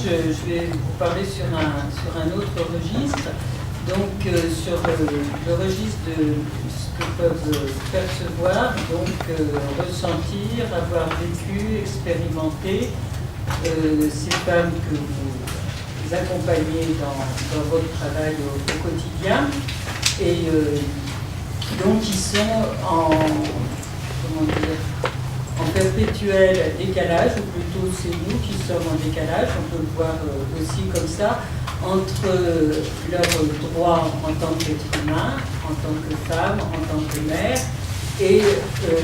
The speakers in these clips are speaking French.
je vais vous parler sur un autre registre, donc sur le registre de ce que peuvent percevoir, donc ressentir, avoir vécu, expérimenter ces femmes que vous accompagnez dans votre travail au quotidien, et donc qui sont en perpétuel décalage, ou plutôt c'est nous qui sommes en décalage, on peut le voir aussi comme ça, entre leurs droits en tant qu'être humain, en tant que femme, en tant que mère, et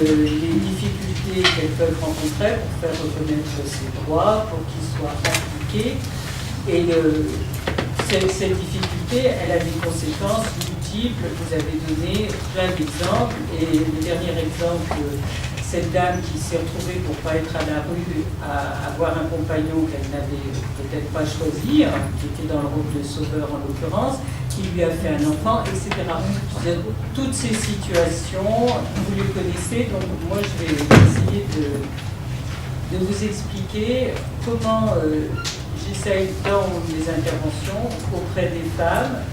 les difficultés qu'elles peuvent rencontrer pour faire reconnaître ces droits, pour qu'ils soient appliqués. Et cette difficulté, elle a des conséquences multiples. Vous avez donné plein d'exemples, et le dernier exemple, cette dame qui s'est retrouvée pour ne pas être à la rue, à avoir un compagnon qu'elle n'avait peut-être pas choisi, qui était dans le rôle de sauveur en l'occurrence, qui lui a fait un enfant, etc. Toutes ces situations, vous les connaissez, donc moi je vais essayer de vous expliquer comment j'essaye dans mes interventions auprès des femmes,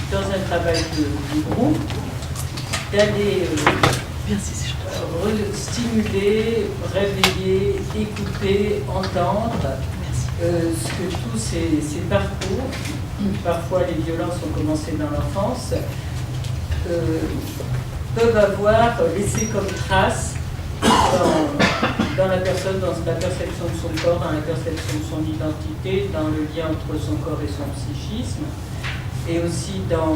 dans un travail de groupe, d'aller stimuler, réveiller, écouter, entendre ce que tous ces parcours, parfois les violences ont commencé dans l'enfance, peuvent avoir laissé comme trace dans la personne, dans la perception de son corps, dans la perception de son identité, dans le lien entre son corps et son psychisme, et aussi dans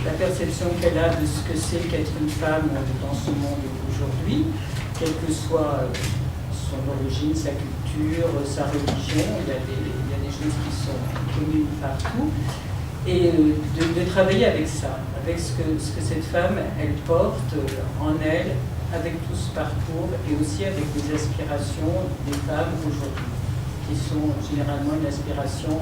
la perception qu'elle a de ce que c'est qu'être une femme dans ce monde aujourd'hui, quelle que soit son origine, sa culture, sa religion. Il y a des choses qui sont communes partout, et de travailler avec ça, avec ce que cette femme, elle porte en elle, avec tout ce parcours, et aussi avec les aspirations des femmes aujourd'hui, qui sont généralement une aspiration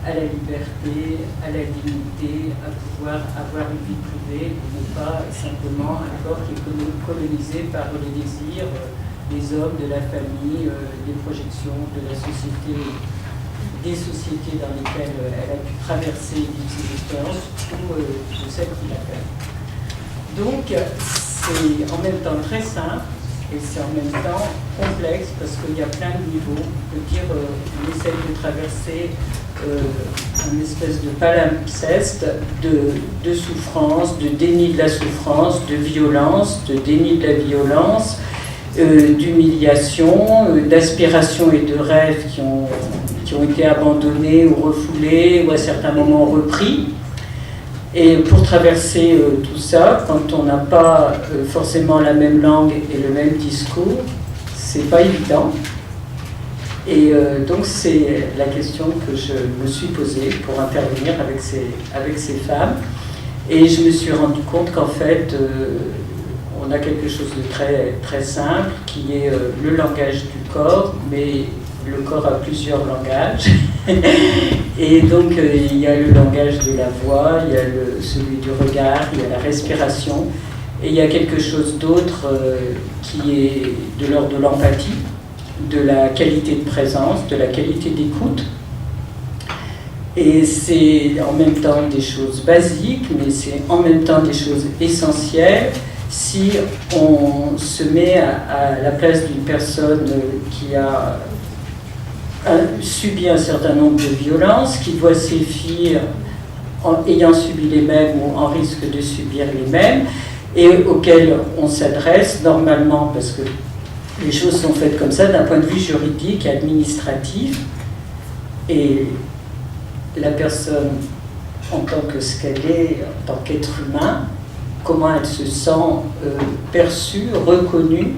à la liberté, à la dignité, à pouvoir avoir une vie privée, et non pas simplement un corps qui est colonisé par les désirs des hommes, de la famille, des projections de la société, des sociétés dans lesquelles elle a pu traverser ses expériences, ou de celles qui la fait. Donc, c'est en même temps très simple, et c'est en même temps complexe, parce qu'il y a plein de niveaux. On peut dire on essaye de traverser une espèce de palimpseste de souffrance, de déni de la souffrance, de violence, de déni de la violence, d'humiliation, d'aspirations et de rêves qui ont été abandonnés ou refoulés, ou à certains moments repris. Et pour traverser tout ça, quand on n'a pas forcément la même langue et le même discours, c'est pas évident. Et donc c'est la question que je me suis posée pour intervenir avec ces femmes. Et je me suis rendu compte qu'en fait, on a quelque chose de très, très simple, qui est le langage du corps, mais le corps a plusieurs langages. Et donc il y a le langage de la voix, il y a celui du regard, il y a la respiration, et il y a quelque chose d'autre qui est de l'ordre de l'empathie, de la qualité de présence, de la qualité d'écoute. Et c'est en même temps des choses basiques, mais c'est en même temps des choses essentielles si on se met à la place d'une personne qui a subi un certain nombre de violences, qui voit ses filles ayant subi les mêmes ou en risque de subir les mêmes, et auxquelles on s'adresse normalement, parce que les choses sont faites comme ça d'un point de vue juridique, administratif, et la personne, en tant que ce qu'elle est, en tant qu'être humain, comment elle se sent perçue, reconnue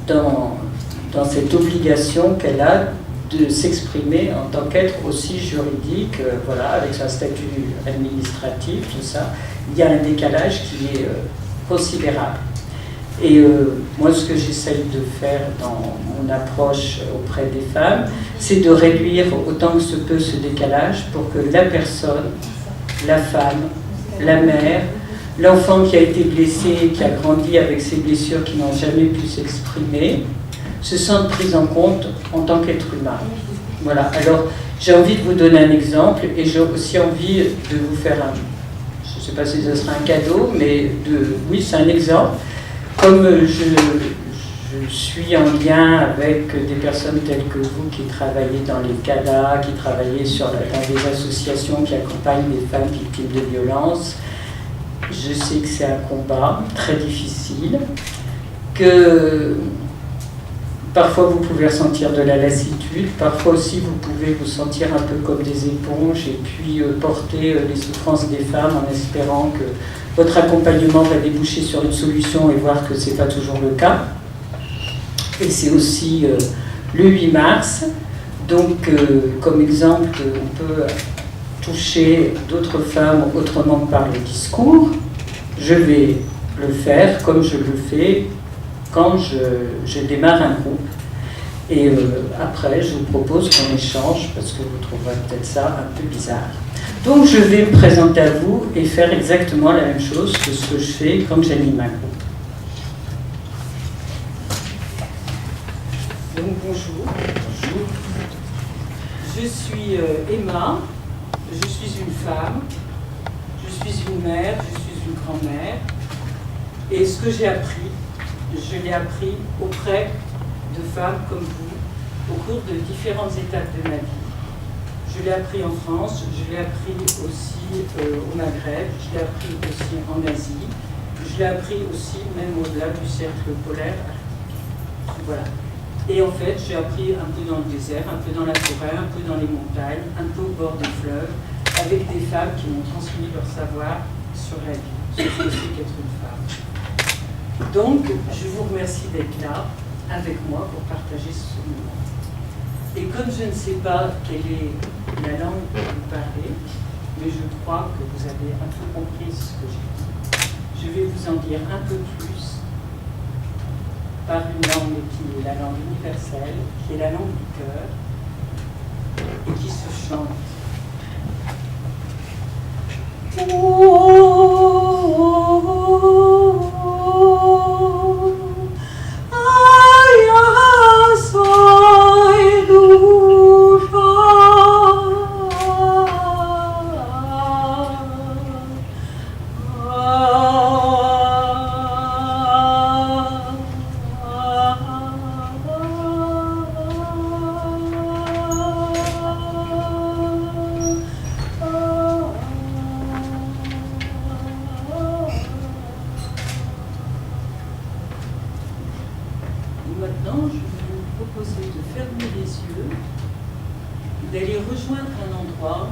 dans cette obligation qu'elle a de s'exprimer en tant qu'être aussi juridique, voilà, avec son statut administratif, tout ça. Il y a un décalage qui est considérable. Et moi, ce que j'essaye de faire dans mon approche auprès des femmes, c'est de réduire autant que se peut ce décalage pour que la personne, la femme, la mère, l'enfant qui a été blessé, qui a grandi avec ses blessures qui n'ont jamais pu s'exprimer, se sentent pris en compte en tant qu'être humain. Voilà, alors j'ai envie de vous donner un exemple et j'ai aussi envie de vous faire un, je ne sais pas si ce sera un cadeau, mais oui, c'est un exemple. Comme je suis en lien avec des personnes telles que vous qui travaillez dans les CADA, qui travaillez dans des associations qui accompagnent les femmes victimes de violences, je sais que c'est un combat très difficile, que parfois vous pouvez ressentir de la lassitude, parfois aussi vous pouvez vous sentir un peu comme des éponges et puis porter les souffrances des femmes en espérant que votre accompagnement va déboucher sur une solution et voir que ce n'est pas toujours le cas. Et c'est aussi le 8 mars, donc comme exemple, on peut toucher d'autres femmes autrement que par le discours. Je vais le faire comme je le fais quand je démarre un groupe. Et après, je vous propose qu'on échange, parce que vous trouverez peut-être ça un peu bizarre. Donc je vais me présenter à vous et faire exactement la même chose que ce que je fais quand j'anime un groupe. Donc bonjour. Bonjour. Je suis Emma, je suis une femme, je suis une mère, je suis une grand-mère. Et ce que j'ai appris, je l'ai appris auprès de femmes comme vous, au cours de différentes étapes de ma vie. Je l'ai appris en France, je l'ai appris aussi au Maghreb, je l'ai appris aussi en Asie, je l'ai appris aussi même au-delà du cercle polaire. Voilà. Et en fait, j'ai appris un peu dans le désert, un peu dans la forêt, un peu dans les montagnes, un peu au bord des fleuves, avec des femmes qui m'ont transmis leur savoir sur la vie, sur ce que c'est qu'être une femme. Donc, je vous remercie d'être là avec moi pour partager ce moment. Et comme je ne sais pas quelle est la langue que vous parlez, mais je crois que vous avez un peu compris ce que j'ai dit, je vais vous en dire un peu plus par une langue qui est la langue universelle, qui est la langue du cœur, et qui se chante. Maintenant, je vais vous proposer de fermer les yeux, d'aller rejoindre un endroit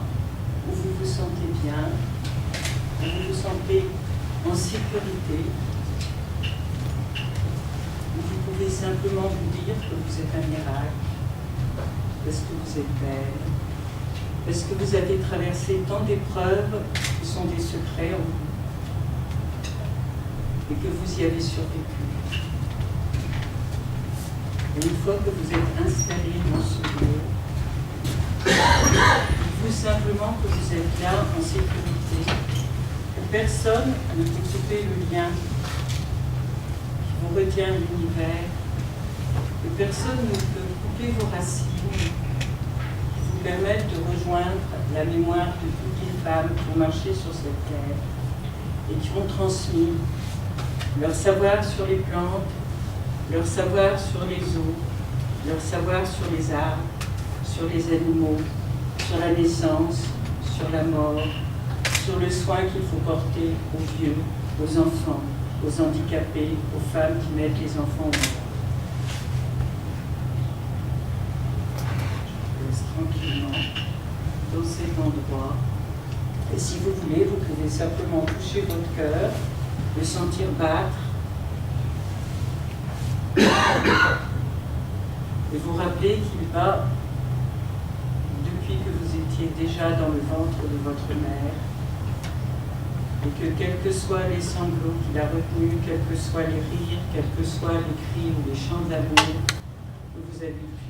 où vous vous sentez bien, où vous vous sentez en sécurité, où vous pouvez simplement vous dire que vous êtes un miracle, parce que vous êtes belle, parce que vous avez traversé tant d'épreuves qui sont des secrets en vous, et que vous y avez survécu. Et une fois que vous êtes installé dans ce lieu, dites-vous simplement que vous êtes là en sécurité, que personne ne peut couper le lien qui vous retient à l'univers, que personne ne peut couper vos racines, qui vous permettent de rejoindre la mémoire de toutes les femmes qui ont marché sur cette terre et qui ont transmis leur savoir sur les plantes, leur savoir sur les eaux, leur savoir sur les arbres, sur les animaux, sur la naissance, sur la mort, sur le soin qu'il faut porter aux vieux, aux enfants, aux handicapés, aux femmes qui mettent les enfants au monde. Je vous laisse tranquillement dans cet endroit. Et si vous voulez, vous pouvez simplement toucher votre cœur, le sentir battre, et vous rappeler qu'il bat depuis que vous étiez déjà dans le ventre de votre mère, et que quels que soient les sanglots qu'il a retenus, quels que soient les rires, quels que soient les cris ou les chants d'amour que vous avez pu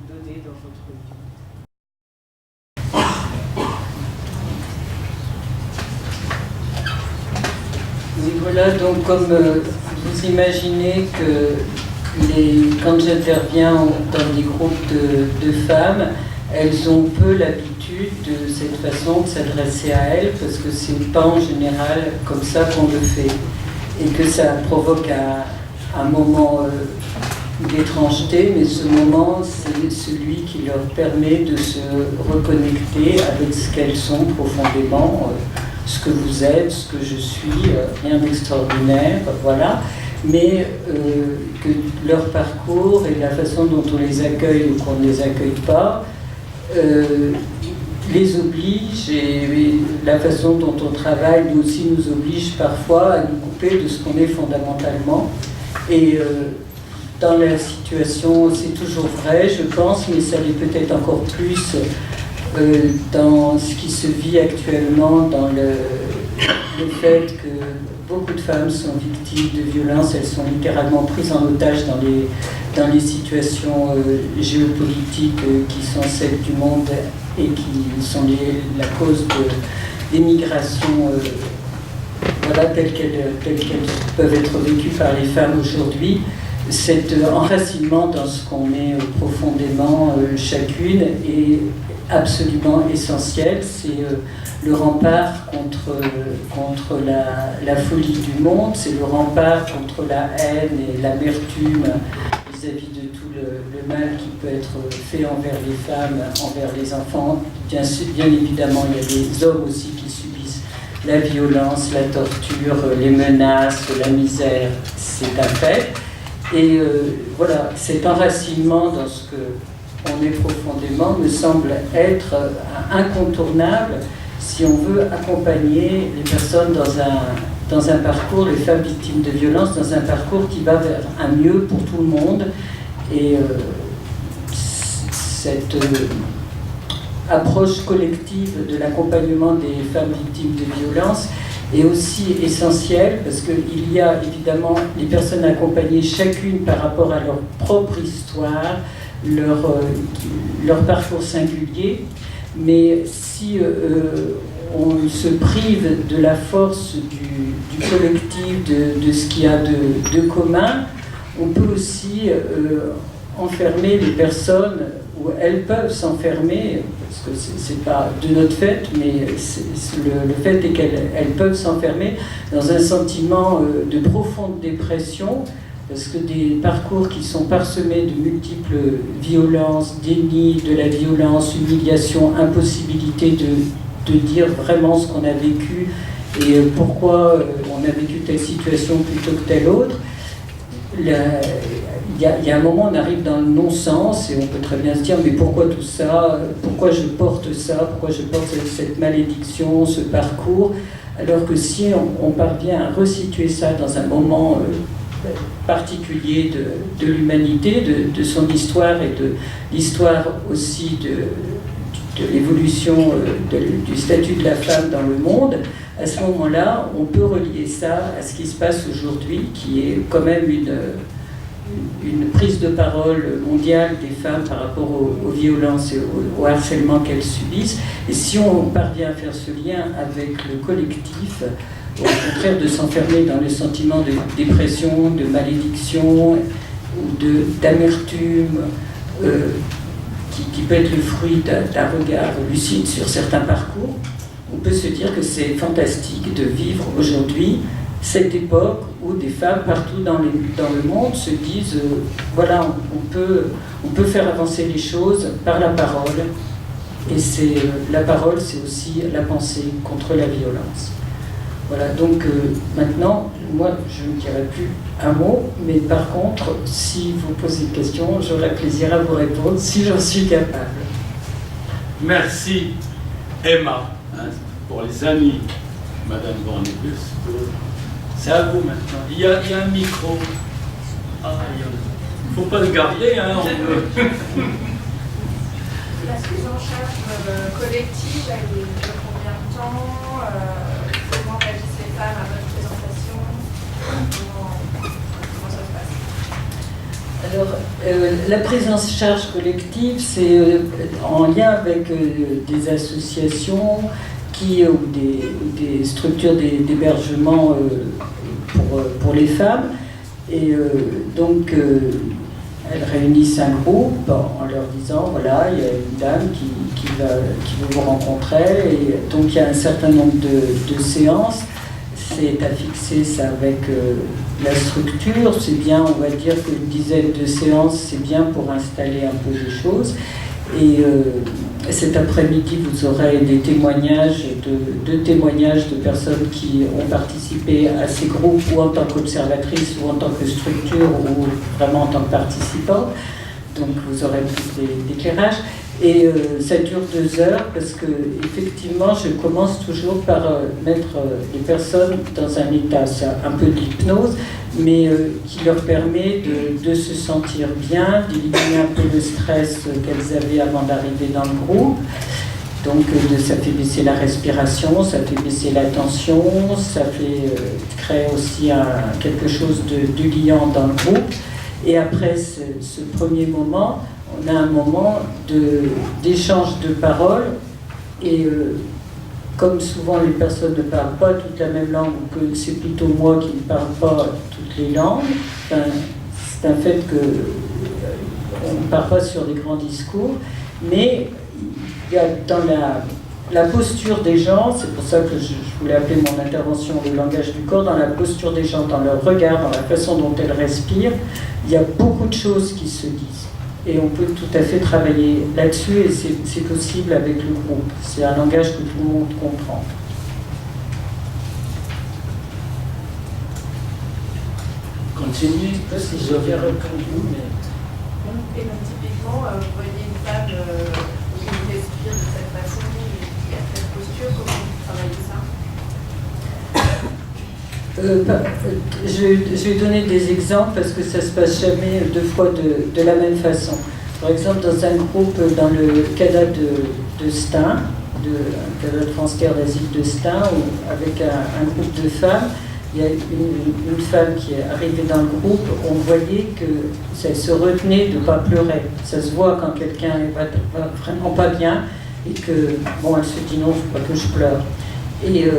donner dans votre vie. Et voilà, donc comme vous imaginez que quand j'interviens dans des groupes de femmes, elles ont peu l'habitude de cette façon de s'adresser à elles, parce que c'est pas en général comme ça qu'on le fait, et que ça provoque un moment d'étrangeté, mais ce moment, c'est celui qui leur permet de se reconnecter avec ce qu'elles sont profondément, ce que vous êtes, ce que je suis, rien d'extraordinaire, voilà. Mais que leur parcours et la façon dont on les accueille ou qu'on ne les accueille pas les oblige, et la façon dont on travaille nous aussi nous oblige parfois à nous couper de ce qu'on est fondamentalement. Et dans la situation, c'est toujours vrai, je pense, mais ça l'est peut-être encore plus dans ce qui se vit actuellement, dans le fait que beaucoup de femmes sont victimes de violences, elles sont littéralement prises en otage dans les situations géopolitiques qui sont celles du monde et qui sont la cause des migrations voilà, telles qu'elles peuvent être vécues par les femmes aujourd'hui. Cet enracinement dans ce qu'on est profondément chacune est absolument essentiel. C'est le rempart contre la folie du monde, c'est le rempart contre la haine et l'amertume vis-à-vis de tout le mal qui peut être fait envers les femmes, envers les enfants. Bien évidemment, il y a des hommes aussi qui subissent la violence, la torture, les menaces, la misère, c'est un fait. Et voilà, cet enracinement dans ce qu'on est profondément me semble être incontournable si on veut accompagner les personnes dans un parcours, les femmes victimes de violences, dans un parcours qui va vers un mieux pour tout le monde. Et cette approche collective de l'accompagnement des femmes victimes de violences est aussi essentielle, parce qu'il y a évidemment les personnes accompagnées chacune par rapport à leur propre histoire, leur parcours singulier, mais si on se prive de la force du collectif, de ce qu'il y a de commun, on peut aussi enfermer les personnes, où elles peuvent s'enfermer, parce que c'est pas de notre fait, mais le fait est qu'elles peuvent s'enfermer dans un sentiment de profonde dépression, parce que des parcours qui sont parsemés de multiples violences, déni de la violence, humiliation, impossibilité de dire vraiment ce qu'on a vécu et pourquoi on a vécu telle situation plutôt que telle autre. Il y a un moment, on arrive dans le non-sens et on peut très bien se dire mais pourquoi tout ça, pourquoi je porte ça, pourquoi je porte cette malédiction, ce parcours, alors que si on parvient à resituer ça dans un moment particulier de l'humanité, de son histoire et de l'histoire aussi de l'évolution du statut de la femme dans le monde, à ce moment-là, on peut relier ça à ce qui se passe aujourd'hui, qui est quand même une prise de parole mondiale des femmes par rapport aux violences et au harcèlement qu'elles subissent. Et si on parvient à faire ce lien avec le collectif, au contraire de s'enfermer dans le sentiment de dépression, de malédiction, d'amertume, qui peut être le fruit d'un regard lucide sur certains parcours, on peut se dire que c'est fantastique de vivre aujourd'hui cette époque où des femmes partout dans le monde se disent voilà, on peut faire avancer les choses par la parole, et la parole, c'est aussi la pensée contre la violence. Voilà, donc maintenant, moi, je ne dirai plus un mot, mais par contre, si vous posez une question, j'aurai plaisir à vous répondre, si j'en suis capable. Merci, Emma, pour les amis, Madame Bornébus. C'est à vous maintenant. Il y a un micro. Ah, il ne faut pas le garder, hein, on peut. La prise en charge collective, elle dure combien de temps? Comment réagissent les femmes à votre présentation? Comment ça se passe? Alors, la prise en charge collective, c'est en lien avec des associations ou des structures d'hébergement pour les femmes. Et elles réunissent un groupe en leur disant, voilà, il y a une dame qui veut vous rencontrer. Et donc il y a un certain nombre de séances. C'est à fixer ça avec la structure. C'est bien, on va dire qu'une dizaine de séances, c'est bien pour installer un peu les choses. Et cet après-midi, vous aurez des témoignages, deux témoignages de personnes qui ont participé à ces groupes, ou en tant qu'observatrices, ou en tant que structure, ou vraiment en tant que participants. Donc vous aurez plus d'éclairage. Et ça dure 2 heures parce que effectivement, je commence toujours par mettre les personnes dans un état, c'est un peu de l'hypnose, mais qui leur permet de se sentir bien, d'éliminer un peu le stress qu'elles avaient avant d'arriver dans le groupe. Donc ça fait baisser la respiration, ça fait baisser la tension, ça fait créer aussi quelque chose de liant dans le groupe. Et après ce premier moment, on a un moment d'échange de paroles. Et comme souvent les personnes ne parlent pas toute la même langue, ou que c'est plutôt moi qui ne parle pas toutes les langues, c'est un fait qu'on ne part pas sur des grands discours, mais il y a dans la posture des gens, c'est pour ça que je voulais appeler mon intervention le langage du corps, dans la posture des gens, dans leur regard, dans la façon dont elles respirent, il y a beaucoup de choses qui se disent. Et on peut tout à fait travailler là-dessus, et c'est possible avec le groupe. C'est un langage que tout le monde comprend. Continuez. Je ne sais pas si j'ai bien répondu, mais... Et donc typiquement, vous voyez une femme qui respire de cette façon, qui a cette posture, comment vous travaillez ça? Je vais donner des exemples parce que ça ne se passe jamais 2 fois de la même façon. Par exemple, dans un groupe, dans le CADA de Stein, un CADA de transfert d'asile de Stein, avec un groupe de femmes, il y a une femme qui est arrivée dans le groupe, on voyait que ça se retenait de ne pas pleurer. Ça se voit quand quelqu'un n'est vraiment pas bien et que, bon, elle se dit non, il ne faut pas que je pleure. Et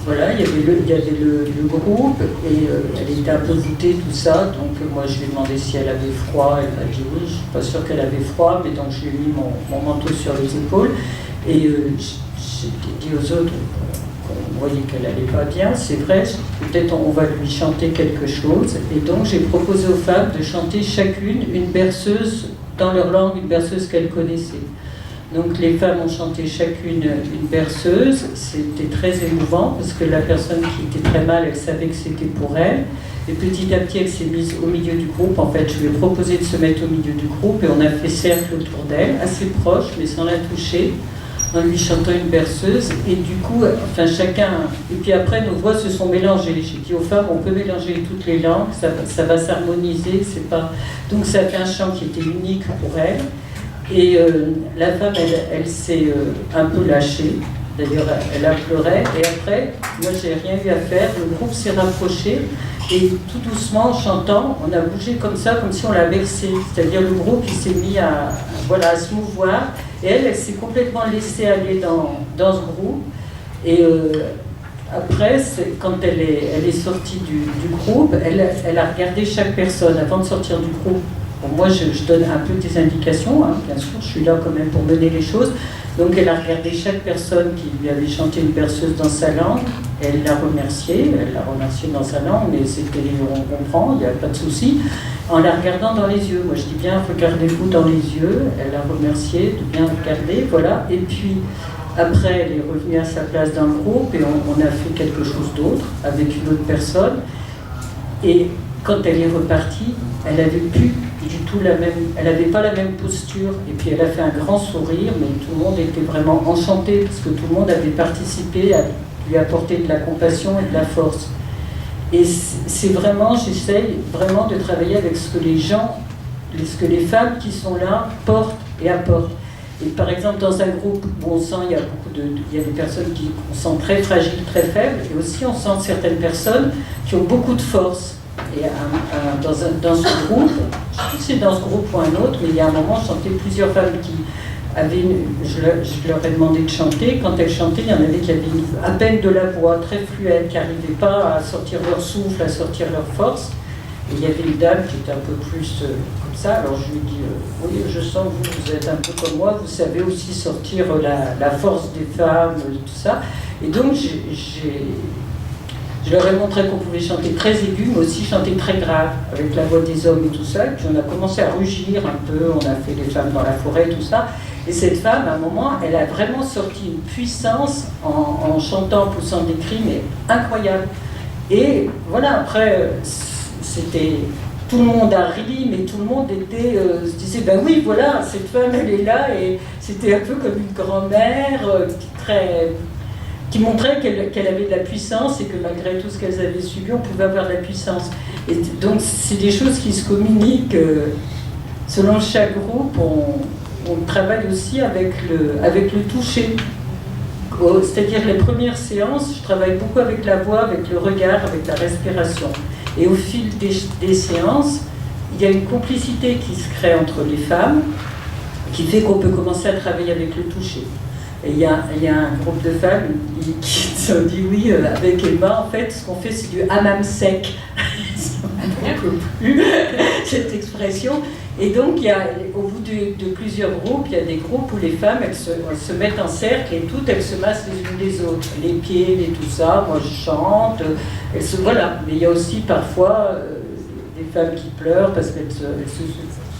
voilà, il y avait le groupe et elle était un peu voûtée, tout ça. Donc moi je lui ai demandé si elle avait froid. Elle m'a dit oui, je ne suis pas sûre qu'elle avait froid, mais donc je lui ai mis mon manteau sur les épaules. Et j'ai dit aux autres qu'on voyait qu'elle n'allait pas bien. C'est vrai, peut-être on va lui chanter quelque chose. Et donc j'ai proposé aux femmes de chanter chacune une berceuse dans leur langue, une berceuse qu'elles connaissaient. Donc les femmes ont chanté chacune une berceuse, c'était très émouvant parce que la personne qui était très mal, elle savait que c'était pour elle. Et petit à petit, elle s'est mise au milieu du groupe. En fait, je lui ai proposé de se mettre au milieu du groupe et on a fait cercle autour d'elle, assez proche, mais sans la toucher, en lui chantant une berceuse. Et du coup, enfin chacun... Et puis après, nos voix se sont mélangées. J'ai dit aux femmes, on peut mélanger toutes les langues, ça va s'harmoniser, c'est pas... Donc ça a fait un chant qui était unique pour elle. Et la femme, elle s'est un peu lâchée. D'ailleurs, elle a pleuré. Et après, moi, j'ai rien eu à faire. Le groupe s'est rapproché. Et tout doucement, en chantant, on a bougé comme ça, comme si on l'a bercé. C'est-à-dire, le groupe, il s'est mis à se mouvoir. Et elle s'est complètement laissée aller dans ce groupe. Et après, quand elle est sortie du groupe, elle a regardé chaque personne avant de sortir du groupe. Bon, moi, je donne un peu des indications, hein, bien sûr, je suis là quand même pour mener les choses. Donc, elle a regardé chaque personne qui lui avait chanté une berceuse dans sa langue, et elle l'a remerciée dans sa langue, mais c'était, on comprend, il n'y a pas de souci, en la regardant dans les yeux. Moi, je dis bien, regardez-vous dans les yeux, elle l'a remerciée de bien regarder, voilà. Et puis, après, elle est revenue à sa place dans le groupe, et on a fait quelque chose d'autre avec une autre personne. Et quand elle est repartie, elle n'avait plus du tout elle n'avait pas la même posture, et puis elle a fait un grand sourire, mais tout le monde était vraiment enchanté, parce que tout le monde avait participé à lui apporter de la compassion et de la force. Et c'est vraiment, j'essaye vraiment de travailler avec ce que les gens, ce que les femmes qui sont là portent et apportent. Et par exemple, dans un groupe où on sent, il y a des personnes qu'on sent très fragiles, très faibles, et aussi on sent certaines personnes qui ont beaucoup de force. Et dans ce groupe, je ne sais plus si c'est dans ce groupe ou un autre, mais il y a un moment, je sentais plusieurs femmes qui je leur ai demandé de chanter. Quand elles chantaient, il y en avait qui avaient à peine de la voix, très fluette, qui n'arrivaient pas à sortir leur souffle, à sortir leur force. Et il y avait une dame qui était un peu plus comme ça. Alors je lui ai dit, oui, je sens que vous êtes un peu comme moi, vous savez aussi sortir la force des femmes, tout ça. Et donc je leur ai montré qu'on pouvait chanter très aigu, mais aussi chanter très grave, avec la voix des hommes et tout ça. Et puis on a commencé à rugir un peu, on a fait les femmes dans la forêt, tout ça. Et cette femme, à un moment, elle a vraiment sorti une puissance en chantant, en poussant des cris, mais incroyable. Et voilà, après, c'était... Tout le monde a ri, mais tout le monde se disait, ben oui, voilà, cette femme, elle est là, et c'était un peu comme une grand-mère qui montrait qu'elle avait de la puissance et que malgré tout ce qu'elles avaient subi, on pouvait avoir de la puissance. Et donc, c'est des choses qui se communiquent selon chaque groupe. On travaille aussi avec le toucher. C'est-à-dire les premières séances, je travaille beaucoup avec la voix, avec le regard, avec la respiration. Et au fil des séances, il y a une complicité qui se crée entre les femmes, qui fait qu'on peut commencer à travailler avec le toucher. Et il y a un groupe de femmes qui se sont dit oui, avec Emma, en fait, ce qu'on fait, c'est du hammam sec. On ne peut plus cette expression. Et donc, au bout de plusieurs groupes, il y a des groupes où les femmes, elles se mettent en cercle et toutes, elles se massent les unes les autres. Les pieds, tout ça, moi je chante, voilà. Mais il y a aussi parfois des femmes qui pleurent parce qu'elles se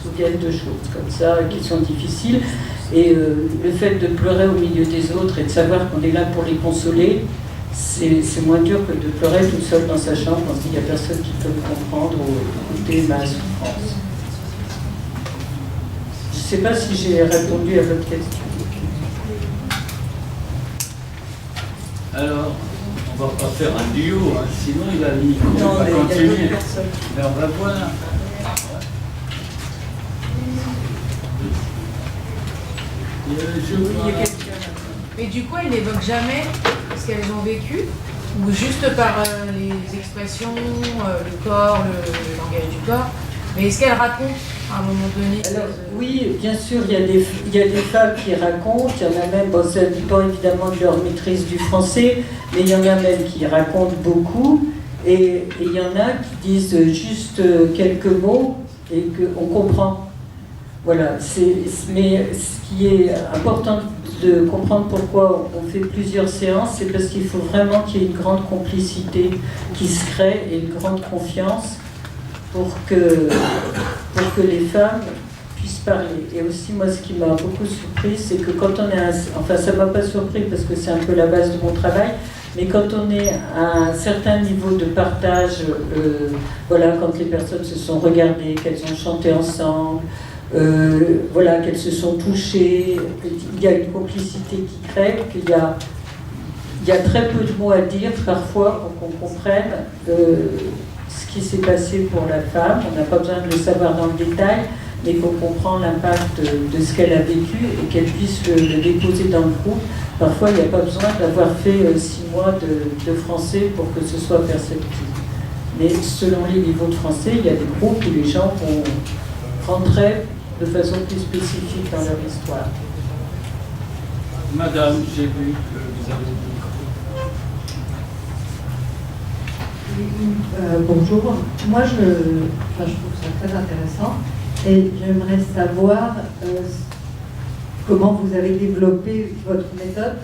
souviennent de choses comme ça, qui sont difficiles. Et le fait de pleurer au milieu des autres et de savoir qu'on est là pour les consoler, c'est moins dur que de pleurer toute seule dans sa chambre parce qu'il n'y a personne qui peut me comprendre ou écouter ma souffrance. Je ne sais pas si j'ai répondu à votre question. Alors, on ne va pas faire un duo, hein, sinon il va continuer. Mais on va voir. Mais du coup, elles n'évoquent jamais ce qu'elles ont vécu, ou juste par les expressions, le corps, le langage du corps. Mais est-ce qu'elles racontent à un moment donné? Alors, oui, bien sûr, il y a des femmes qui racontent, il y en a même, bon, ça dépend évidemment de leur maîtrise du français, mais il y en a même qui racontent beaucoup, et il y en a qui disent juste quelques mots et qu'on comprend. Voilà, mais ce qui est important de comprendre pourquoi on fait plusieurs séances, c'est parce qu'il faut vraiment qu'il y ait une grande complicité qui se crée et une grande confiance pour que les femmes puissent parler. Et aussi, moi, ce qui m'a beaucoup surpris, c'est que quand on est enfin, ça ne m'a pas surpris parce que c'est un peu la base de mon travail, mais quand on est à un certain niveau de partage, voilà, quand les personnes se sont regardées, qu'elles ont chanté ensemble, voilà, qu'elles se sont touchées, il y a une complicité qui crée, qu'il y a très peu de mots à dire parfois pour qu'on comprenne ce qui s'est passé pour la femme. On n'a pas besoin de le savoir dans le détail, mais qu'on comprend l'impact de ce qu'elle a vécu et qu'elle puisse le déposer dans le groupe. Parfois, il n'y a pas besoin d'avoir fait 6 mois de français pour que ce soit perceptible. Mais selon les niveaux de français, il y a des groupes où les gens vont rentrer de façon plus spécifique dans leur histoire. Madame, j'ai vu que vous avez bonjour. Moi, je trouve ça très intéressant et j'aimerais savoir comment vous avez développé votre méthode.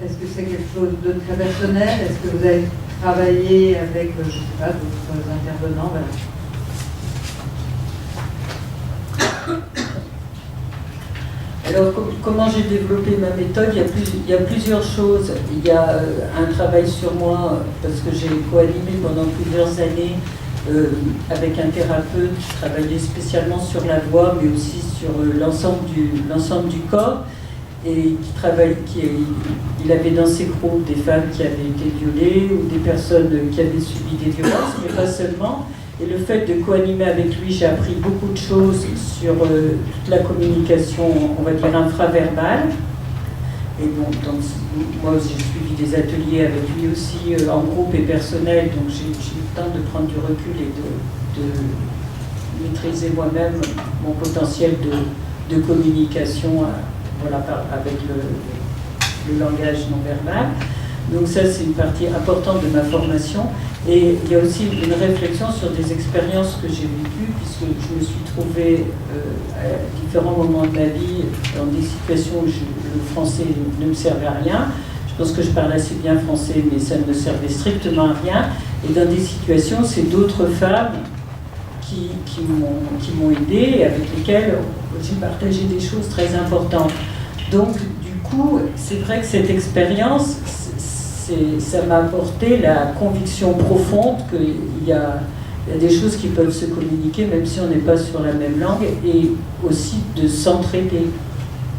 Est-ce que c'est quelque chose de très personnel? Est-ce que vous avez travaillé avec, je ne sais pas, d'autres intervenants? Voilà. Alors, comment j'ai développé ma méthode? Il y a plusieurs choses. Il y a un travail sur moi, parce que j'ai co-animé pendant plusieurs années avec un thérapeute. Je travaillais spécialement sur la voix, mais aussi sur l'ensemble du corps. Et il avait dans ses groupes des femmes qui avaient été violées ou des personnes qui avaient subi des violences, mais pas seulement. Et le fait de co-animer avec lui, j'ai appris beaucoup de choses sur toute la communication, on va dire, infraverbale. Et bon, donc, moi, j'ai suivi des ateliers avec lui aussi, en groupe et personnel, donc j'ai eu le temps de prendre du recul et de maîtriser moi-même mon potentiel de communication voilà, avec le langage non verbal. Donc ça, c'est une partie importante de ma formation. Et il y a aussi une réflexion sur des expériences que j'ai vécues, puisque je me suis trouvée à différents moments de ma vie dans des situations où le français ne me servait à rien. Je pense que je parle assez bien français, mais ça ne me servait strictement à rien. Et dans des situations, c'est d'autres femmes qui m'ont aidée et avec lesquelles j'ai partagé des choses très importantes. Donc, du coup, c'est vrai que cette expérience, ça m'a apporté la conviction profonde qu'il y a des choses qui peuvent se communiquer même si on n'est pas sur la même langue, et aussi de s'entraider.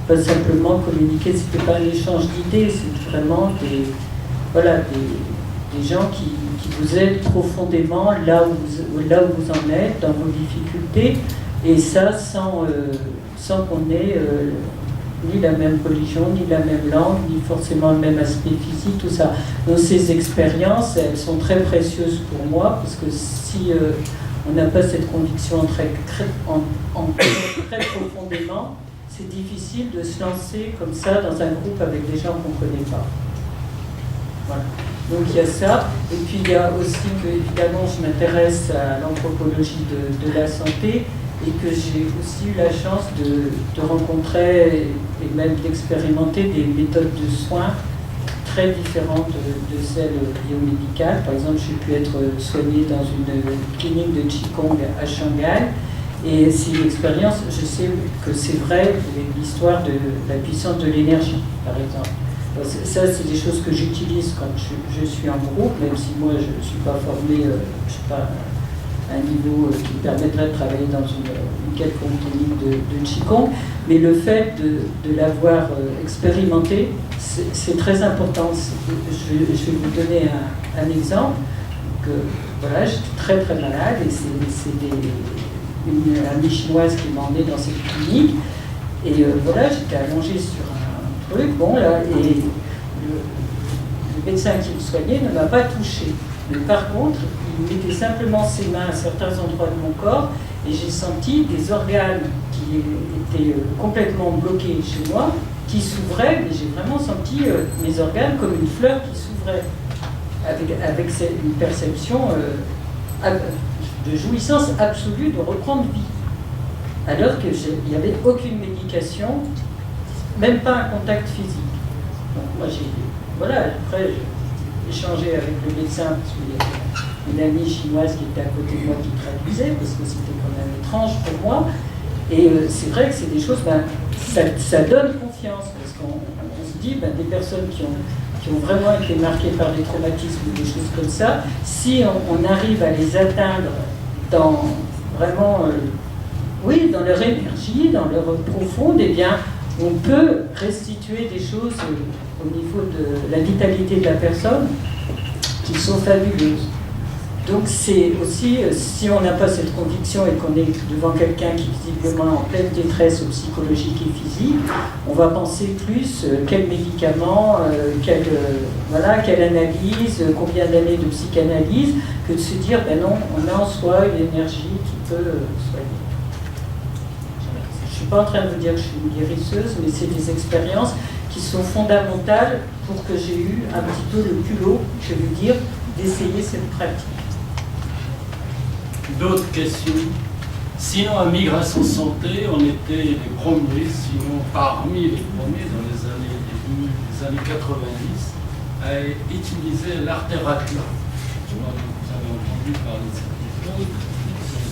Pas simplement communiquer, c'était pas un échange d'idées, c'est vraiment des gens qui vous aident profondément là où vous en êtes, dans vos difficultés, et ça sans qu'on ait ni la même religion, ni la même langue, ni forcément le même aspect physique, tout ça. Donc ces expériences, elles sont très précieuses pour moi, parce que si on n'a pas cette conviction très profondément, c'est difficile de se lancer comme ça dans un groupe avec des gens qu'on ne connaît pas. Voilà. Donc il y a ça, et puis il y a aussi que, évidemment, je m'intéresse à l'anthropologie de la santé, et que j'ai aussi eu la chance de rencontrer et même d'expérimenter des méthodes de soins très différentes de celles biomédicales. Par exemple, j'ai pu être soignée dans une clinique de Qigong à Shanghai, et c'est une expérience, je sais que c'est vrai, l'histoire de la puissance de l'énergie, par exemple. Ça, c'est des choses que j'utilise quand je suis en groupe, même si moi, je ne suis pas formée, je ne sais pas, à un niveau qui permettrait de travailler dans une quelconque clinique de Qigong. Mais le fait de l'avoir expérimenté, c'est très important. Je vais vous donner un exemple. Voilà, j'étais très très malade, et c'est une amie chinoise qui m'a emmenée dans cette clinique. Et voilà, j'étais allongée sur un truc, bon là, et le médecin qui me soignait ne m'a pas touchée. Mais par contre, il mettait simplement ses mains à certains endroits de mon corps, et j'ai senti des organes qui étaient complètement bloqués chez moi, qui s'ouvraient, mais j'ai vraiment senti mes organes comme une fleur qui s'ouvrait, avec une perception de jouissance absolue de reprendre vie. Alors qu'il n'y avait aucune médication, même pas un contact physique. Donc moi après j'ai échangé avec le médecin, parce qu'il y avait une amie chinoise qui était à côté de moi qui traduisait, parce que c'était quand même étrange pour moi. Et c'est vrai que c'est des choses, ça donne confiance, parce qu'on se dit, des personnes qui ont vraiment été marquées par des traumatismes ou des choses comme ça, si on arrive à les atteindre dans vraiment, dans leur énergie, dans leur profonde, eh bien, on peut restituer des choses au niveau de la vitalité de la personne qui sont fabuleuses. Donc c'est aussi, si on n'a pas cette conviction et qu'on est devant quelqu'un qui est visiblement en pleine détresse psychologique et physique, on va penser plus quel médicament, quelle analyse, combien d'années de psychanalyse, que de se dire, non, on a en soi une énergie qui peut soigner. Je ne suis pas en train de vous dire que je suis une guérisseuse, mais c'est des expériences qui sont fondamentales pour que j'ai eu un petit peu le culot, je veux dire, d'essayer cette pratique. D'autres questions? Sinon, à Migration Santé, on était les premiers, sinon parmi les premiers dans les années 90, à utiliser l'art-thérapie. Vous avez entendu parler de cette méthode,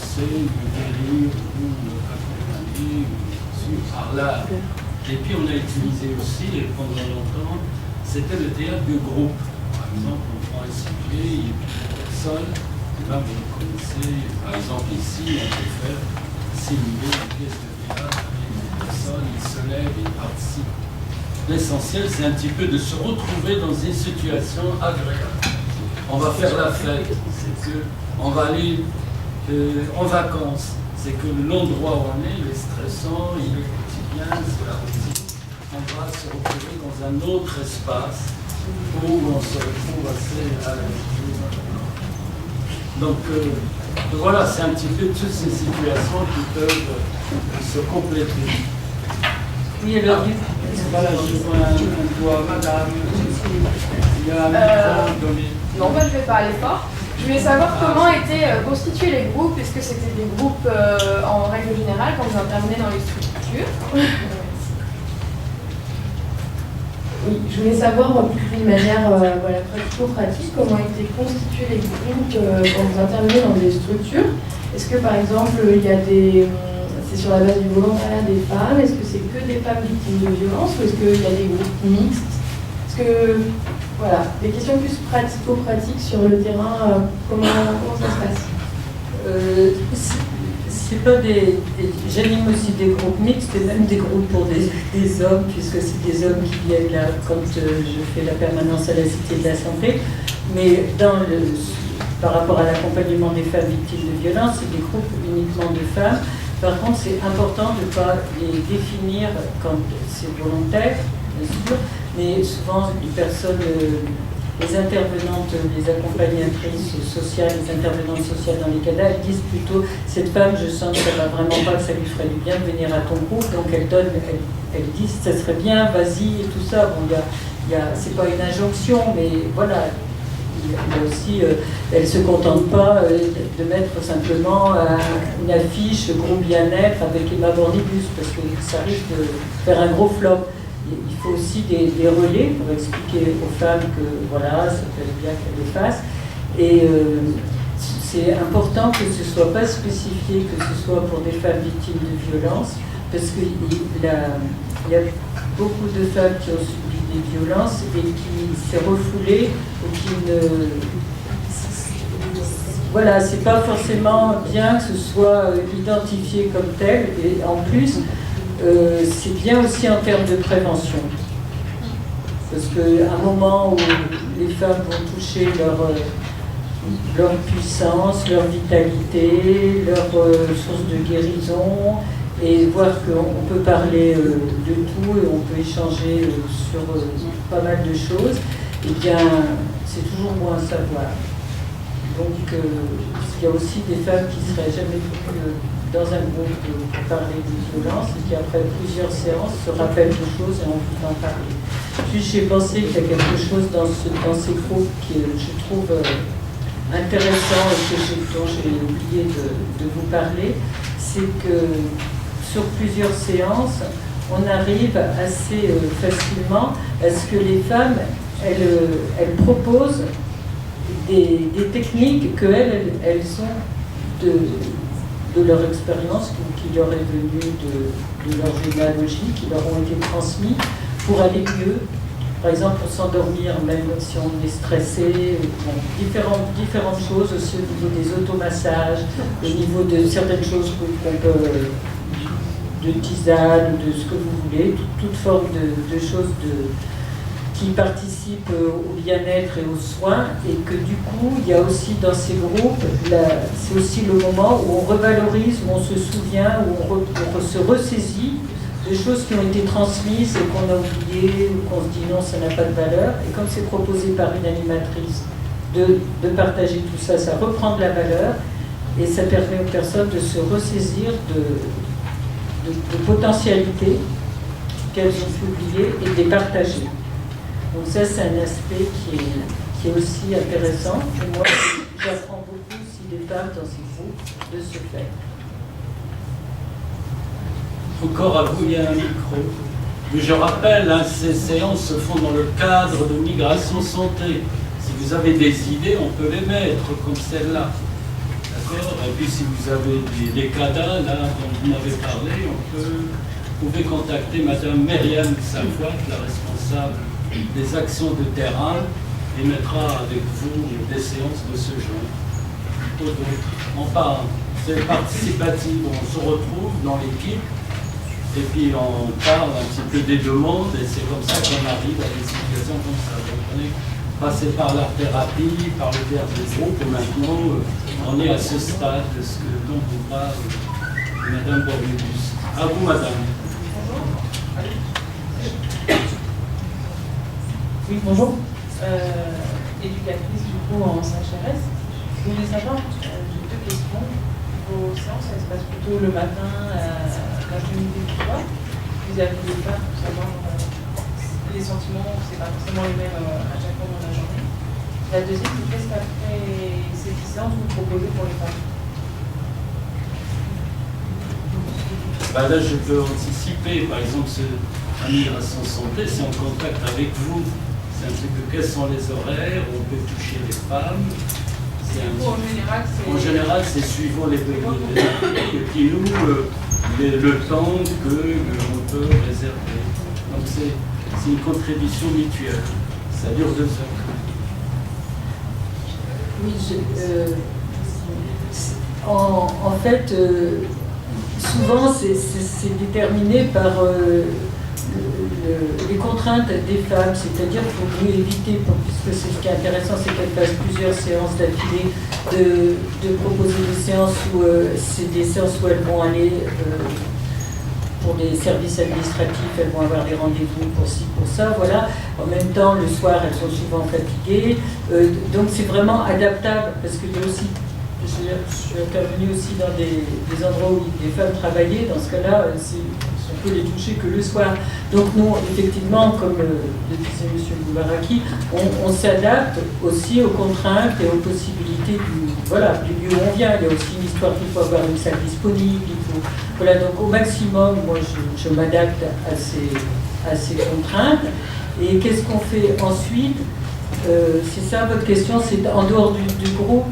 c'est de guérir ou accompagner par l'art. Et puis on a utilisé aussi, et pendant longtemps, c'était le théâtre de groupe. Par exemple, on prend un sujet, il y a plusieurs personnes, et là vous le connaissez, par exemple ici, on peut faire simuler une pièce de théâtre avec une personne, il se lève, il participe. L'essentiel, c'est un petit peu de se retrouver dans une situation agréable. On va faire la fête, c'est qu'on va aller en vacances, c'est que l'endroit où on est, il est stressant, il est quotidien, c'est la routine. On va se retrouver dans un autre espace où on se retrouve assez à l'aise. Donc voilà, c'est un petit peu toutes ces situations qui peuvent se compléter. Oui, alors Voilà, je vois un doigt, madame. Il y a un micro donné. Non, bah, je vais pas aller fort. Je voulais savoir comment étaient constitués les groupes. Est-ce que c'était des groupes en règle générale quand vous intervenez dans les structures? Oui, je voulais savoir d'une manière pratico-pratique comment étaient constitués les groupes quand vous intervenez dans des structures. Est-ce que par exemple il y a c'est sur la base du volontariat des femmes? Est-ce que c'est que des femmes victimes de violences ou est-ce qu'il y a des groupes mixtes? Est-ce que voilà, des questions plus pratico-pratiques sur le terrain, comment ça se passe? C'est pas j'anime aussi des groupes mixtes et même des groupes pour des hommes, puisque c'est des hommes qui viennent là quand je fais la permanence à la Cité de la Santé. Mais par rapport à l'accompagnement des femmes victimes de violences, c'est des groupes uniquement de femmes. Par contre, c'est important de ne pas les définir quand c'est volontaire, bien sûr, mais souvent les personnes, les intervenantes, les accompagnatrices sociales, les intervenantes sociales dans les cas-là, elles disent plutôt cette femme, je sens que ça va vraiment pas, que ça lui ferait du bien de venir à ton groupe, donc elles disent ça serait bien, vas-y et tout ça. Bon, c'est pas une injonction, mais voilà. Il y a aussi, elles ne se contentent pas de mettre simplement une affiche groupe bien-être avec Emma Bornibus, parce que ça risque de faire un gros flop. Il faut aussi des relais pour expliquer aux femmes que voilà, ça fait bien qu'elles les fassent. Et c'est important que ce ne soit pas spécifié, que ce soit pour des femmes victimes de violences, parce qu'il y a beaucoup de femmes qui ont subi des violences et qui s'est refoulé ou qui ne... Voilà, c'est pas forcément bien que ce soit identifié comme tel, et en plus, c'est bien aussi en termes de prévention. Parce qu'à un moment où les femmes vont toucher leur puissance, leur vitalité, leur source de guérison, et voir qu'on peut parler de tout et on peut échanger sur pas mal de choses, eh bien, c'est toujours bon à savoir. Donc, il y a aussi des femmes qui ne seraient jamais venues dans un groupe pour parler des violences et qui, après plusieurs séances, se rappellent de choses et ont envie d'en parler. Puis, j'ai pensé qu'il y a quelque chose dans ces groupes que je trouve intéressant et dont j'ai oublié de vous parler, c'est que sur plusieurs séances, on arrive assez facilement à ce que les femmes, elles proposent des techniques qu'elles ont de leur expérience, qui leur est venue de leur généalogie, qui leur ont été transmises pour aller mieux. Par exemple, pour s'endormir, même si on est stressé, bon, différentes choses aussi au niveau des automassages, au niveau de certaines choses qu'on peut, de tisane, de ce que vous voulez, toute forme de choses qui participent au bien-être et aux soins, et que du coup, il y a aussi dans ces groupes, c'est aussi le moment où on revalorise, où on se souvient, où on se ressaisit de choses qui ont été transmises et qu'on a oubliées, ou qu'on se dit non, ça n'a pas de valeur. Et comme c'est proposé par une animatrice de partager tout ça, ça reprend de la valeur et ça permet aux personnes de se ressaisir de potentialités qu'elles ont pu oublier et de les partager. Donc ça, c'est un aspect qui est aussi intéressant. Et moi, j'apprends beaucoup aussi des femmes dans ces groupes de ce fait. Encore à vous, il y a un micro. Mais je rappelle, ces séances se font dans le cadre de Migration Santé. Si vous avez des idées, on peut les mettre, comme celle-là. D'accord? Et puis si vous avez des CADA, là, dont vous m'avez parlé, vous pouvez contacter Madame Myriam Savoie, la responsable des actions de terrain, et mettra avec vous des séances de ce genre. On parle, c'est participatif, on se retrouve dans l'équipe, et puis on parle un petit peu des demandes, et c'est comme ça qu'on arrive à des situations comme ça. Donc on est passé par l'art thérapie, par le théâtre des groupes, et maintenant on est à ce stade de ce dont vous parle Madame Bornibus. À vous, Madame. Oui, bonjour. Éducatrice du coup en CHRS. Je voulais savoir, j'ai deux questions. Vos séances, elles se passent plutôt le matin, l'après-midi du soir. Vous avez des femmes pour savoir les sentiments, c'est pas forcément les mêmes à chaque moment de la journée. La deuxième, c'est qu'est-ce qu'après ces séances vous proposez pour les femmes? Bah là, je peux anticiper. Par exemple, un Migration Santé, c'est en contact avec vous. C'est un truc de quels sont les horaires, on peut toucher les femmes. En général, c'est suivant les besoins. Et puis nous, le temps que l'on peut réserver. Donc c'est une contribution mutuelle. Ça dure 2 heures. Oui, en fait, souvent c'est déterminé par les contraintes des femmes, c'est-à-dire qu'il faut mieux éviter, puisque c'est ce qui est intéressant, c'est qu'elles fassent plusieurs séances d'affilée, de proposer des séances où c'est des séances où elles vont aller pour des services administratifs, elles vont avoir des rendez-vous pour ci, pour ça, voilà. En même temps, le soir, elles sont souvent fatiguées, donc c'est vraiment adaptable, parce que aussi, je suis intervenue aussi dans des endroits où des femmes travaillaient, dans ce cas-là, on peut les toucher que le soir. Donc nous, effectivement, comme le disait M. Moubaraki, on s'adapte aussi aux contraintes et aux possibilités du lieu où on vient. Il y a aussi une histoire qu'il faut avoir une salle disponible. Voilà, donc au maximum, moi, je m'adapte à ces contraintes. Et qu'est-ce qu'on fait ensuite? C'est ça votre question, c'est en dehors du groupe?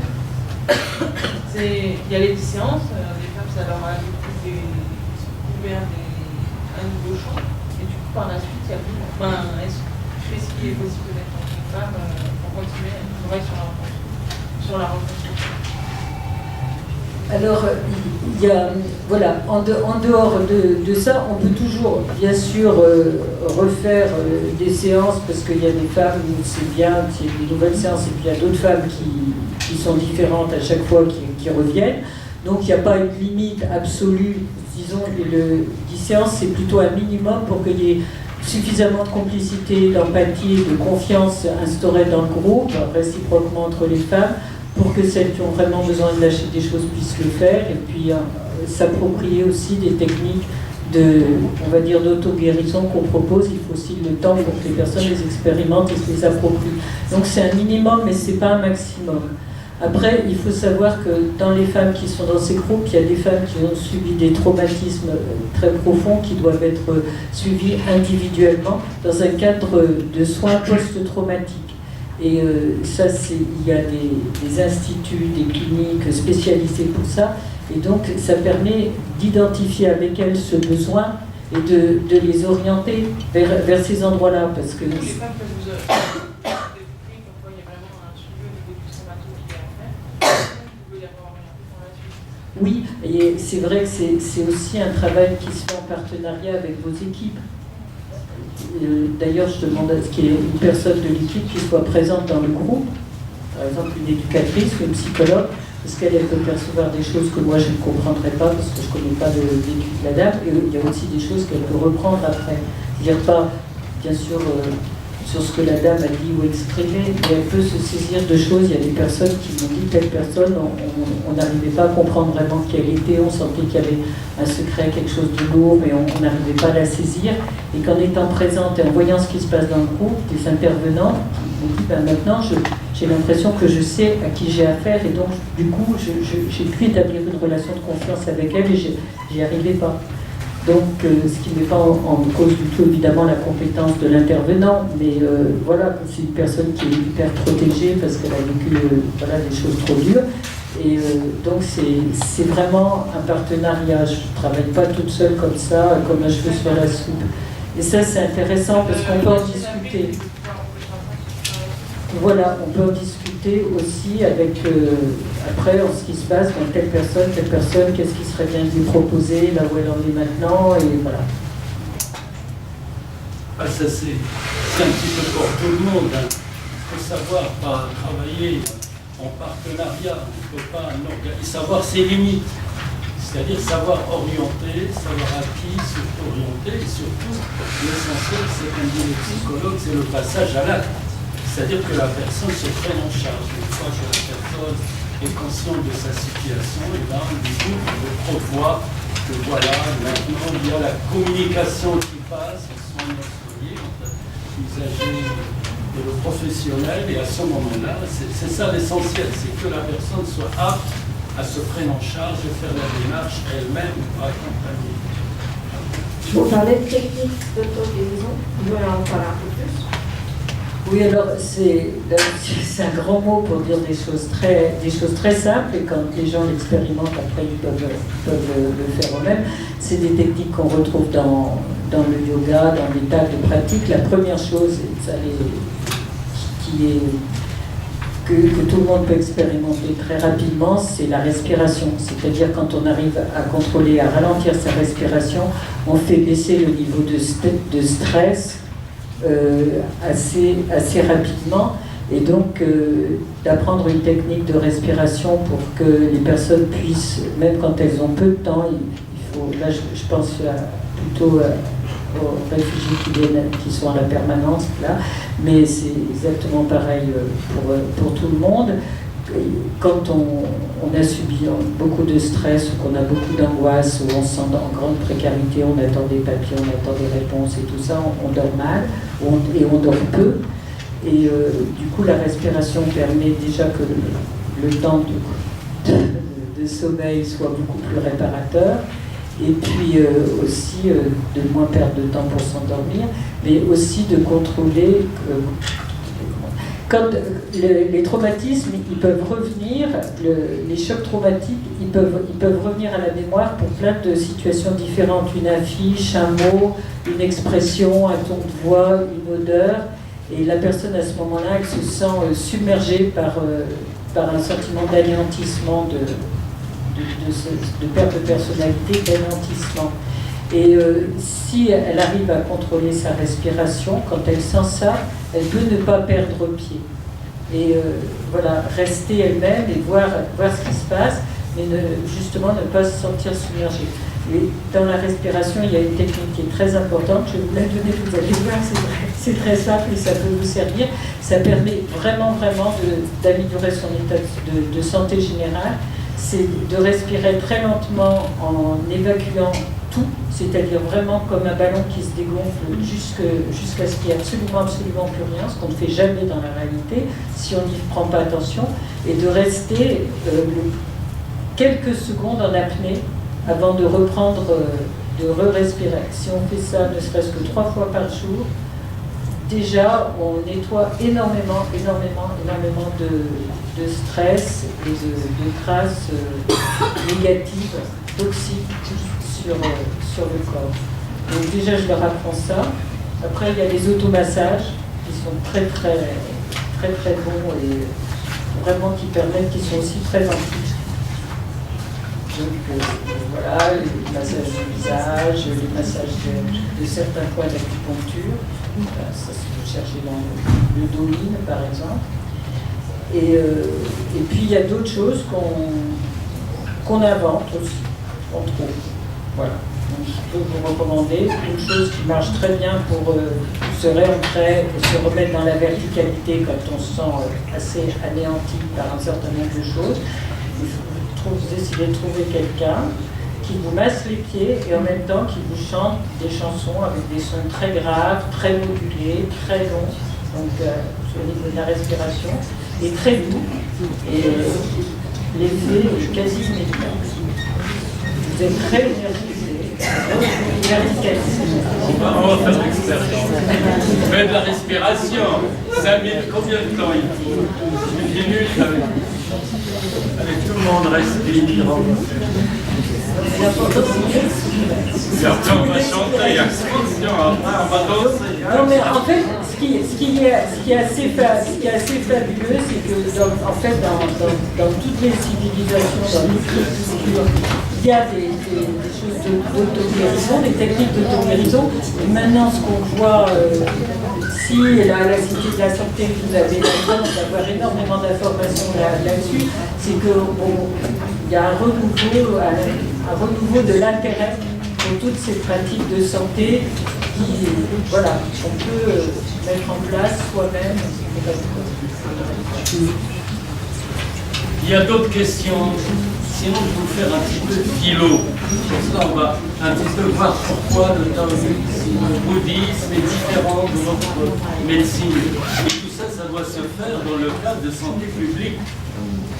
Il y a les séances, les femmes, ça leur a découvert un nouveau champ, et du coup, par la suite, il y a plus. Est-ce qu'il est possible d'être entre une femme pour continuer à travailler sur la reconstruction? Alors, il y a, voilà, en dehors de ça, on peut toujours, bien sûr, refaire des séances, parce qu'il y a des femmes où c'est bien, c'est des nouvelles séances, et puis il y a d'autres femmes qui sont différentes à chaque fois, qui reviennent. Donc, il n'y a pas une limite absolue, disons, 10 séances, c'est plutôt un minimum pour qu'il y ait suffisamment de complicité, d'empathie, de confiance instaurée dans le groupe, réciproquement entre les femmes, pour que celles qui ont vraiment besoin de lâcher des choses puissent le faire, et puis s'approprier aussi des techniques on va dire, d'auto-guérison qu'on propose. Il faut aussi le temps pour que les personnes les expérimentent et se les approprient. Donc c'est un minimum, mais ce n'est pas un maximum. Après, il faut savoir que dans les femmes qui sont dans ces groupes, il y a des femmes qui ont subi des traumatismes très profonds qui doivent être suivis individuellement dans un cadre de soins post-traumatiques. Et ça, il y a des instituts, des cliniques spécialisées pour ça. Et donc, ça permet d'identifier avec elles ce besoin et de les orienter vers ces endroits-là. Parce que les femmes peuvent vous découvrir pourquoi il y a vraiment un suivi au niveau du somato qui est en fait. Vous pouvez y avoir orienté par la suite. Oui, et c'est vrai que c'est aussi un travail qui se fait en partenariat avec vos équipes. D'ailleurs, je demande à ce qu'il y ait une personne de l'équipe qui soit présente dans le groupe, par exemple une éducatrice ou une psychologue, parce qu'elle peut percevoir des choses que moi je ne comprendrais pas parce que je ne connais pas l'étude de la dame, et il y a aussi des choses qu'elle peut reprendre après. C'est-à-dire pas, bien sûr, sur ce que la dame a dit ou exprimé, mais elle peut se saisir de choses. Il y a des personnes qui m'ont dit, telle personne, on n'arrivait pas à comprendre vraiment qui elle était, on sentait qu'il y avait un secret, quelque chose de lourd, mais on n'arrivait pas à la saisir. Et qu'en étant présente et en voyant ce qui se passe dans le groupe, des intervenants m'ont dit, maintenant j'ai l'impression que je sais à qui j'ai affaire, et donc du coup j'ai pu établir une relation de confiance avec elle, et j'y arrivais pas. Donc, ce qui ne met pas en cause du tout, évidemment, la compétence de l'intervenant, mais voilà, c'est une personne qui est hyper protégée parce qu'elle a vécu des choses trop dures. Et donc, c'est vraiment un partenariat. Je ne travaille pas toute seule comme ça, comme un cheveu sur la soupe. Et ça, c'est intéressant parce qu'on peut en discuter. Voilà, on peut en discuter aussi avec, après, en ce qui se passe dans telle personne, qu'est-ce qui serait bien de lui proposer, là où elle en est maintenant, et voilà. Ah, ça c'est un petit peu pour tout le monde. Il faut savoir travailler en partenariat, on ne peut pas savoir ses limites. C'est-à-dire savoir orienter, savoir à qui s'orienter, et surtout, l'essentiel, c'est qu'un psychologue, c'est le passage à l'acte. C'est-à-dire que la personne se prenne en charge. Une fois que la personne est consciente de sa situation, et là, du coup, on prévoit que voilà, maintenant, il y a la communication qui passe, sans notre lié, l'usager et le professionnel, et à ce moment-là, c'est ça l'essentiel, c'est que la personne soit apte à se prendre en charge et faire la démarche elle-même pour accompagner. Vous parlez de technique d'auto-guérison, vous voulez en parler un peu plus? Oui, alors c'est un grand mot pour dire des choses très simples, et quand les gens l'expérimentent, après ils peuvent le faire eux-mêmes. C'est des techniques qu'on retrouve dans le yoga, dans des tas de pratiques. La première chose, que tout le monde peut expérimenter très rapidement, c'est la respiration. C'est-à-dire quand on arrive à contrôler, à ralentir sa respiration, on fait baisser le niveau de stress assez rapidement, et donc d'apprendre une technique de respiration pour que les personnes puissent, même quand elles ont peu de temps, il faut, là je pense plutôt aux réfugiés qui sont à la permanence là, mais c'est exactement pareil pour tout le monde. Quand on a subi beaucoup de stress, ou qu'on a beaucoup d'angoisse, ou on se sent en grande précarité, on attend des papiers, on attend des réponses et tout ça, on dort mal, et on dort peu. Et du coup, la respiration permet déjà que le temps de sommeil soit beaucoup plus réparateur, et puis aussi de moins perdre de temps pour s'endormir, mais aussi de contrôler... Quand les traumatismes, ils peuvent revenir, les chocs traumatiques, ils peuvent revenir à la mémoire pour plein de situations différentes. Une affiche, un mot, une expression, un ton de voix, une odeur. Et la personne, à ce moment-là, elle se sent submergée par un sentiment d'anéantissement, de perte de personnalité, d'anéantissement. Et si elle arrive à contrôler sa respiration, quand elle sent ça, elle peut ne pas perdre pied. Et voilà, rester elle-même et voir ce qui se passe, mais justement ne pas se sentir submergée. Et dans la respiration, il y a une technique qui est très importante, je vais vous la donner, vous allez voir, c'est très simple et ça peut vous servir. Ça permet vraiment d'améliorer son état de santé générale. C'est de respirer très lentement en évacuant tout, c'est-à-dire vraiment comme un ballon qui se dégonfle jusqu'à ce qu'il n'y ait absolument plus rien, ce qu'on ne fait jamais dans la réalité si on n'y prend pas attention, et de rester quelques secondes en apnée avant de reprendre, de re-respirer. Si on fait ça ne serait-ce que 3 fois par jour, déjà on nettoie énormément de stress et de traces négatives, toxiques sur le corps. Donc déjà je leur apprends ça. Après il y a les automassages qui sont très bons et vraiment qui sont aussi très antiques. Donc voilà, les massages du visage, les massages de certains points d'acupuncture. Ça, si vous cherchez dans le doline, par exemple. Et puis, il y a d'autres choses qu'on invente aussi, qu'on trouve. Voilà. Donc, je peux vous recommander une chose qui marche très bien pour se réancrer et se remettre dans la verticalité quand on se sent assez anéanti par un certain nombre de choses. Vous essayez de trouver quelqu'un qui vous masse les pieds et en même temps qui vous chante des chansons avec des sons très graves, très modulés, très longs, donc au niveau de la respiration, et très doux. Et l'effet est quasi immédiat. Vous êtes très énergisé, verticalisé. On va faire l'expérience. Faites de la respiration. 5 minutes, combien de temps il faut? 1 minute avec tout le monde respire. Et après on va chanter, attention, après on va danser. Non mais en fait, ce qui est assez fabuleux, c'est que dans toutes les civilisations, dans toutes les cultures, il y a des choses d'auto-guérison, des techniques d'auto-guérison. Et maintenant, ce qu'on voit ici, à la Cité de la Santé, vous avez la chance d'avoir énormément d'informations là-dessus, c'est qu'il y a un renouveau de l'intérêt pour toutes ces pratiques de santé qu'on peut mettre en place soi-même. Il y a d'autres questions Sinon, je vais vous faire un petit peu de philo. Pour ça, on va un petit peu voir pourquoi le taoïsme, le bouddhisme est différent de notre médecine. Et tout ça, ça doit se faire dans le cadre de santé publique.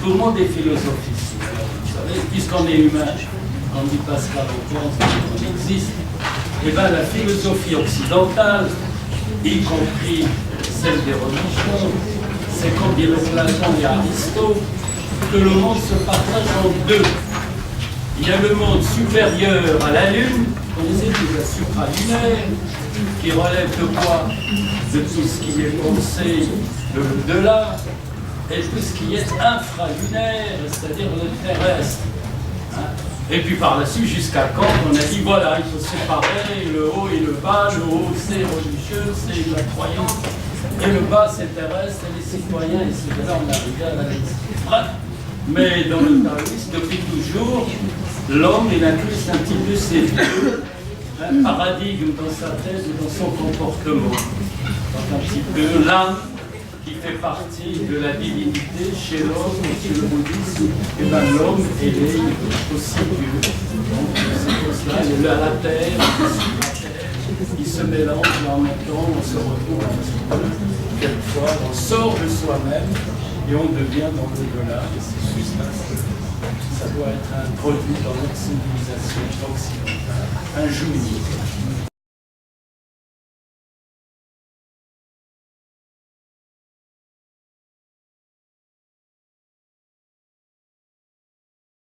Tout le monde est philosophiste. Vous savez, puisqu'on est humain, on dit Pascal, on pense qu'on existe. Et bien, la philosophie occidentale, y compris celle des religions, c'est comme dit le Platon et Aristote, que le monde se partage en deux. Il y a le monde supérieur à la Lune, vous connaissez déjà supralunaire, qui relève de quoi? De tout ce qui est pensé de l'au-delà, et tout ce qui est infralunaire, c'est-à-dire le terrestre. Hein? Et puis par la suite, jusqu'à quand on a dit voilà, il faut séparer le haut et le bas. Le haut, c'est religieux, c'est la croyance, et le bas, c'est terrestre, et les citoyens, et c'est là on arrive à la liste. Bref. Mais dans le taoïsme, depuis toujours, l'homme, il incruste un petit peu ces deux paradigmes dans sa tête et dans son comportement. Donc un petit peu l'âme qui fait partie de la divinité chez l'homme et chez le bouddhisme, et bien l'homme est aussi Dieu. Donc c'est pour cela, il est là à la terre, il se mélange, mais en même temps on se retrouve un petit peu. Quelquefois, on sort de soi-même et on devient dans l'au-delà. Et c'est juste là que ça doit être introduit dans notre civilisation occidentale, un jour.